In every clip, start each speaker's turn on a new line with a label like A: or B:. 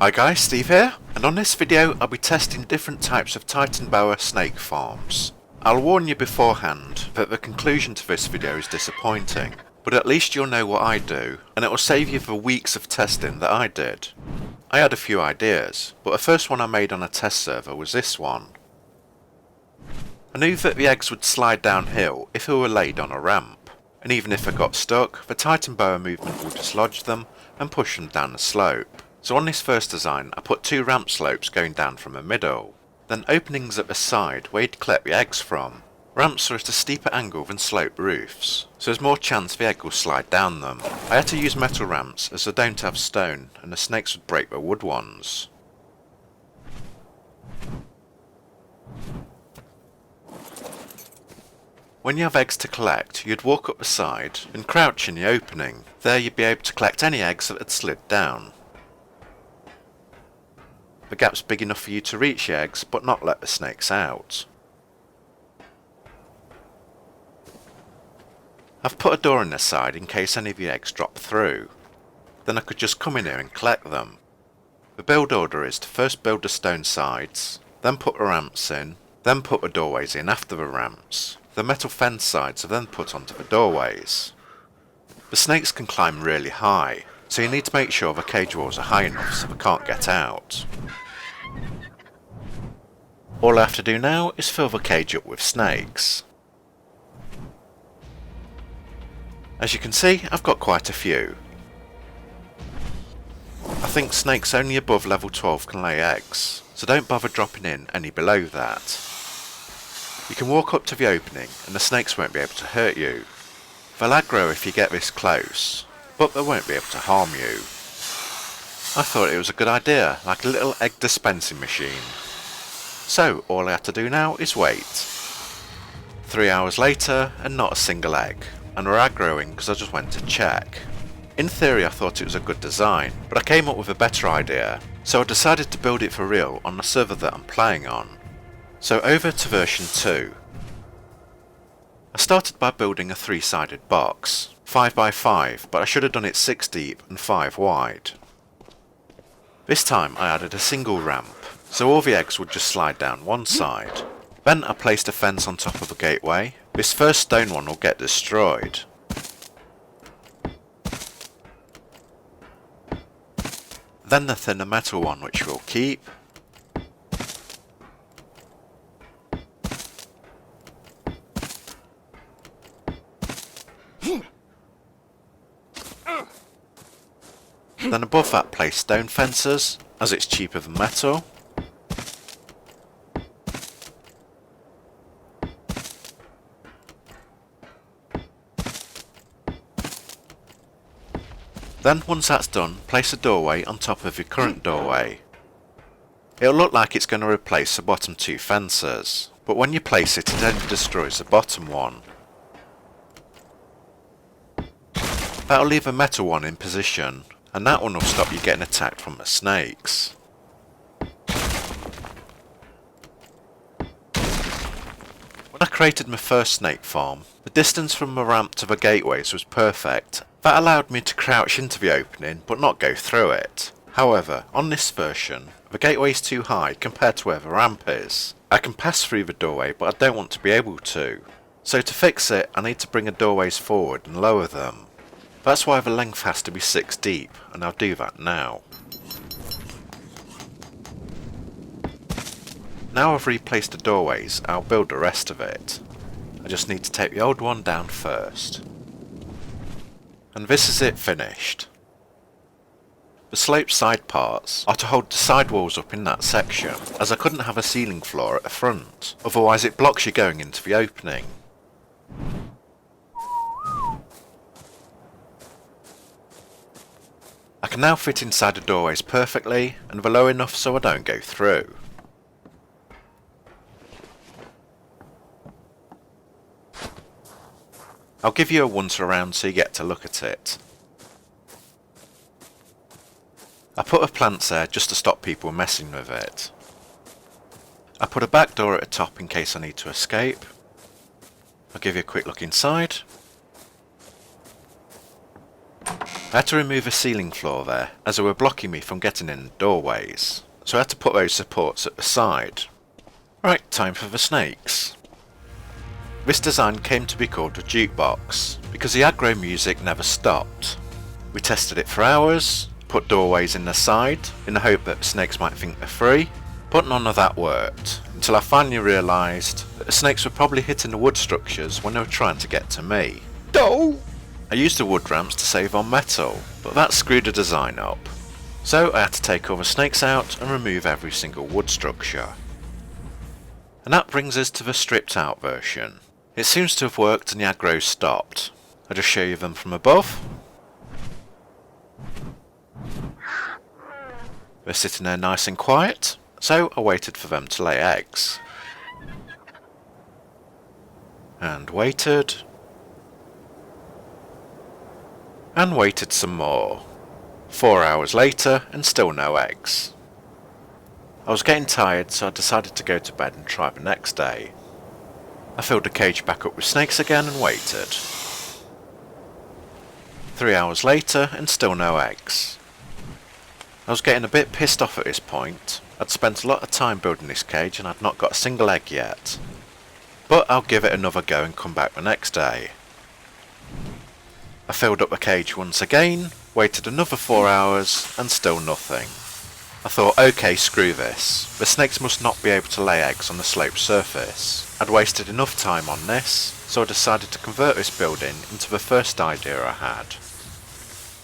A: Hi guys, Steve here, and on this video I'll be testing different types of Titanoboa snake farms. I'll warn you beforehand that the conclusion to this video is disappointing, but at least you'll know what I do, and it will save you the weeks of testing that I did. I had a few ideas, but the first one I made on a test server was this one. I knew that the eggs would slide downhill if they were laid on a ramp, and even if they got stuck, the Titanoboa movement would dislodge them and push them down the slope. So on this first design I put two ramp slopes going down from the middle, then openings at the side where you'd collect the eggs from. Ramps are at a steeper angle than sloped roofs, so there's more chance the egg will slide down them. I had to use metal ramps as they don't have stone and the snakes would break the wood ones. When you have eggs to collect, you'd walk up the side and crouch in the opening. There you'd be able to collect any eggs that had slid down. The gap's big enough for you to reach the eggs, but not let the snakes out. I've put a door in the side in case any of the eggs drop through. Then I could just come in here and collect them. The build order is to first build the stone sides, then put the ramps in, then put the doorways in after the ramps. The metal fence sides are then put onto the doorways. The snakes can climb really high, so you need to make sure the cage walls are high enough so they can't get out. All I have to do now is fill the cage up with snakes. As you can see, I've got quite a few. I think snakes only above level 12 can lay eggs, so don't bother dropping in any below that. You can walk up to the opening and the snakes won't be able to hurt you. They'll aggro if you get this close, but they won't be able to harm you. I thought it was a good idea, like a little egg dispensing machine. So all I have to do now is wait. 3 hours later and not a single egg, and we're aggroing because I just went to check. In theory I thought it was a good design, but I came up with a better idea, so I decided to build it for real on the server that I'm playing on. So over to version 2. I started by building a 3-sided box, 5x5, but I should have done it 6 deep and 5 wide. This time I added a single ramp, so all the eggs would just slide down one side. Then I placed a fence on top of the gateway. This first stone one will get destroyed. Then the thinner metal one which we'll keep. Then above that place stone fences, as it's cheaper than metal. Then once that's done, place a doorway on top of your current doorway. It'll look like it's going to replace the bottom 2 fences, but when you place it, it only destroys the bottom one. That'll leave a metal one in position, and that one will stop you getting attacked from the snakes. When I created my first snake farm, the distance from the ramp to the gateways was perfect. That allowed me to crouch into the opening but not go through it. However, on this version, the gateway is too high compared to where the ramp is. I can pass through the doorway but I don't want to be able to. So to fix it, I need to bring the doorways forward and lower them. That's why the length has to be 6 deep, and I'll do that now. Now I've replaced the doorways, I'll build the rest of it. I just need to take the old one down first. And this is it finished. The sloped side parts are to hold the side walls up in that section, as I couldn't have a ceiling floor at the front, otherwise it blocks you going into the opening. I can now fit inside the doorways perfectly, and they're low enough so I don't go through. I'll give you a once around so you get to look at it. I put a plant there just to stop people messing with it. I put a back door at the top in case I need to escape. I'll give you a quick look inside. I had to remove a ceiling floor there, as they were blocking me from getting in the doorways, so I had to put those supports at the side. Right, time for the snakes. This design came to be called a jukebox, because the aggro music never stopped. We tested it for hours, put doorways in the side, in the hope that the snakes might think they're free, but none of that worked, until I finally realised that the snakes were probably hitting the wood structures when they were trying to get to me. No! I used the wood ramps to save on metal, but that screwed the design up. So I had to take all the snakes out and remove every single wood structure. And that brings us to the stripped out version. It seems to have worked and the aggro stopped. I'll just show you them from above. They're sitting there nice and quiet, so I waited for them to lay eggs. And waited. And waited some more. 4 hours later and still no eggs. I was getting tired, so I decided to go to bed and try the next day. I filled the cage back up with snakes again and waited. 3 hours later and still no eggs. I was getting a bit pissed off at this point. I'd spent a lot of time building this cage and I'd not got a single egg yet. But I'll give it another go and come back the next day. I filled up the cage once again, waited another 4 hours and still nothing. I thought, okay, screw this. The snakes must not be able to lay eggs on the sloped surface. I'd wasted enough time on this, so I decided to convert this building into the first idea I had.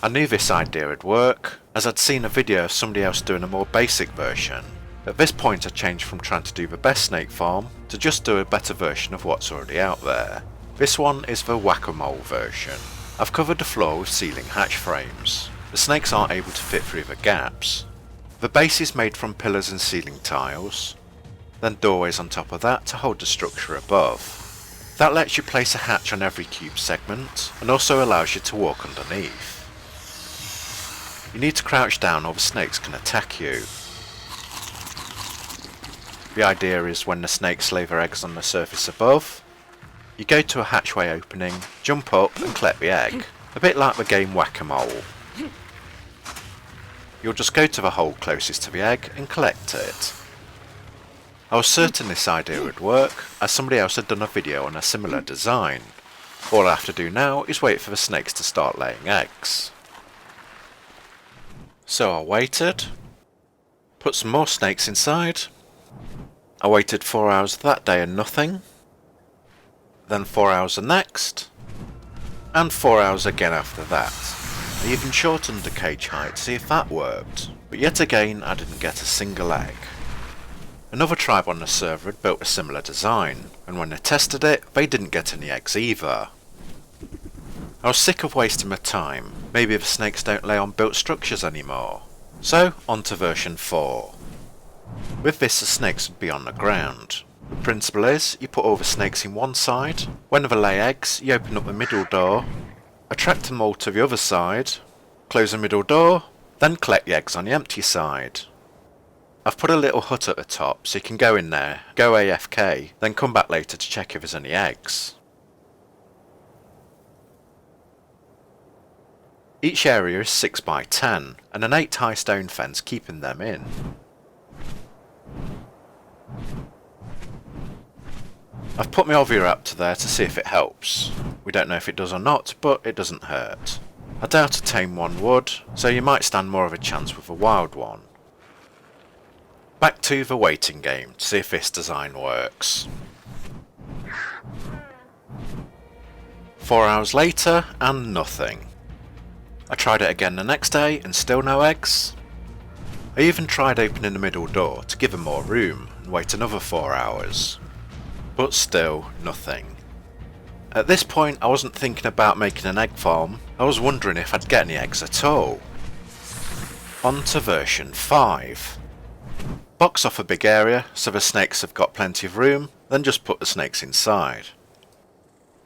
A: I knew this idea would work, as I'd seen a video of somebody else doing a more basic version. At this point I changed from trying to do the best snake farm, to just do a better version of what's already out there. This one is the whack-a-mole version. I've covered the floor with ceiling hatch frames. The snakes aren't able to fit through the gaps. The base is made from pillars and ceiling tiles, then doorways on top of that to hold the structure above. That lets you place a hatch on every cube segment, and also allows you to walk underneath. You need to crouch down or the snakes can attack you. The idea is when the snakes lay their eggs on the surface above, you go to a hatchway opening, jump up and collect the egg, a bit like the game Whack-a-Mole. You'll just go to the hole closest to the egg and collect it. I was certain this idea would work, as somebody else had done a video on a similar design. All I have to do now is wait for the snakes to start laying eggs. So I waited, put some more snakes inside. I waited 4 hours that day and nothing, then 4 hours the next, and 4 hours again after that. I even shortened the cage height to see if that worked, but yet again I didn't get a single egg. Another tribe on the server had built a similar design, and when they tested it, they didn't get any eggs either. I was sick of wasting my time. Maybe the snakes don't lay on built structures anymore. So, on to version 4. With this, the snakes would be on the ground. The principle is, you put all the snakes in one side, when they lay eggs, you open up the middle door, attract them all to the other side, close the middle door, then collect the eggs on the empty side. I've put a little hut at the top so you can go in there, go AFK, then come back later to check if there's any eggs. Each area is 6 by 10 and an 8 high stone fence keeping them in. I've put my Ovia up to there to see if it helps. We don't know if it does or not, but it doesn't hurt. I doubt a tame one would, so you might stand more of a chance with a wild one. Back to the waiting game to see if this design works. 4 hours later and nothing. I tried it again the next day and still no eggs. I even tried opening the middle door to give them more room and wait another 4 hours. But still nothing. At this point I wasn't thinking about making an egg farm, I was wondering if I'd get any eggs at all. On to version 5. Box off a big area so the snakes have got plenty of room, then just put the snakes inside.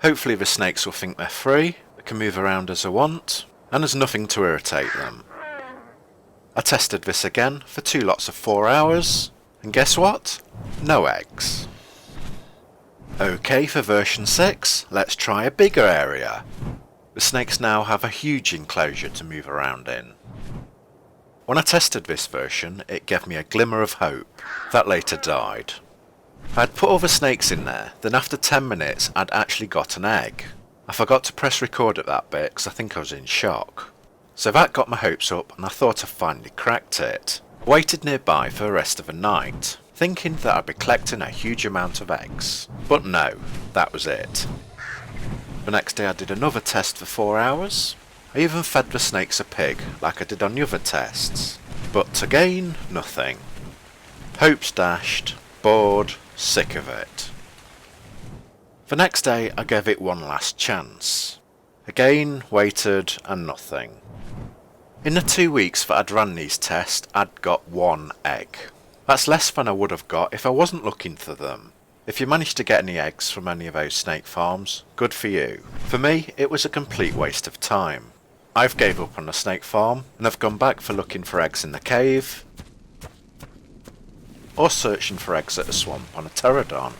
A: Hopefully the snakes will think they're free, they can move around as they want, and there's nothing to irritate them. I tested this again for 2 lots of 4 hours, and guess what? No eggs. Okay, for version 6, let's try a bigger area. The snakes now have a huge enclosure to move around in. When I tested this version, it gave me a glimmer of hope. That later died. I'd put all the snakes in there, then after 10 minutes I'd actually got an egg. I forgot to press record at that bit because I think I was in shock. So that got my hopes up and I thought I finally cracked it. I waited nearby for the rest of the night, thinking that I'd be collecting a huge amount of eggs. But no, that was it. The next day I did another test for 4 hours. I even fed the snakes a pig like I did on the other tests. But again, nothing. Hopes dashed, bored, sick of it. The next day I gave it one last chance. Again, waited and nothing. In the 2 weeks that I'd run these tests, I'd got 1 egg. That's less than I would have got if I wasn't looking for them. If you managed to get any eggs from any of those snake farms, good for you. For me, it was a complete waste of time. I've gave up on the snake farm, and I've gone back for looking for eggs in the cave, or searching for eggs at a swamp on a pterodon.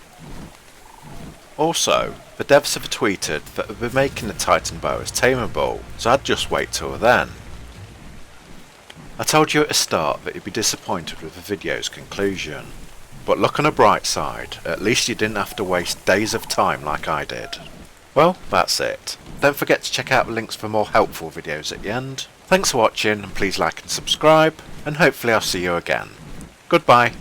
A: Also, the devs have tweeted that they'll be making the Titanoboas tameable, so I'd just wait till then. I told you at the start that you'd be disappointed with the video's conclusion. But look on a bright side, at least you didn't have to waste days of time like I did. Well, that's it. Don't forget to check out the links for more helpful videos at the end. Thanks for watching and please like and subscribe, and hopefully I'll see you again. Goodbye.